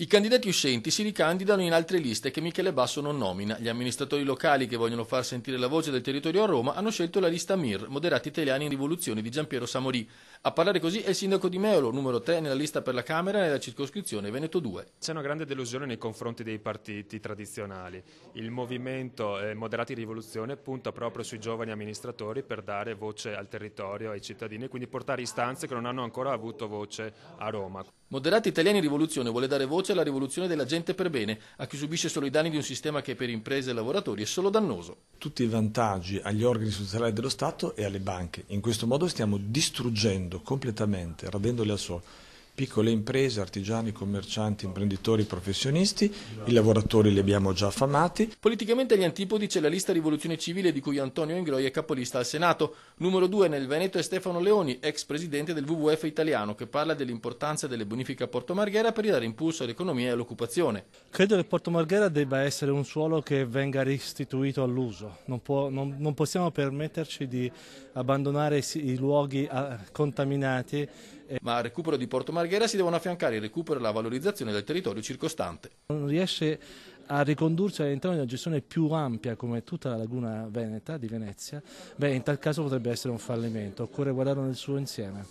I candidati uscenti si ricandidano in altre liste che Michele Basso non nomina. Gli amministratori locali che vogliono far sentire la voce del territorio a Roma hanno scelto la lista MIR, Moderati Italiani in Rivoluzione, di Giampiero Samorì. A parlare così è il sindaco di Meolo, numero 3 nella lista per la Camera nella circoscrizione Veneto 2. C'è una grande delusione nei confronti dei partiti tradizionali. Il movimento Moderati Rivoluzione punta proprio sui giovani amministratori per dare voce al territorio, ai cittadini e quindi portare istanze che non hanno ancora avuto voce a Roma. Moderati Italiani in Rivoluzione vuole dare voce alla rivoluzione della gente per bene, a chi subisce solo i danni di un sistema che per imprese e lavoratori è solo dannoso. Tutti i vantaggi agli organi istituzionali dello Stato e alle banche. In questo modo stiamo distruggendo completamente, radendole al suolo, piccole imprese, artigiani, commercianti, imprenditori, professionisti, i lavoratori li abbiamo già affamati. Politicamente agli antipodi c'è la lista Rivoluzione Civile di cui Antonio Ingroi è capolista al Senato. Numero 2 nel Veneto è Stefano Leoni, ex presidente del WWF italiano, che parla dell'importanza delle bonifiche a Porto Marghera per ridare impulso all'economia e all'occupazione. Credo che Porto Marghera debba essere un suolo che venga restituito all'uso. Non possiamo permetterci di abbandonare i luoghi contaminati. Ma al recupero di Porto Marghera si devono affiancare il recupero e la valorizzazione del territorio circostante. Non riesce a ricondursi all'interno di una gestione più ampia come tutta la laguna veneta di Venezia, in tal caso potrebbe essere un fallimento, occorre guardarlo nel suo insieme.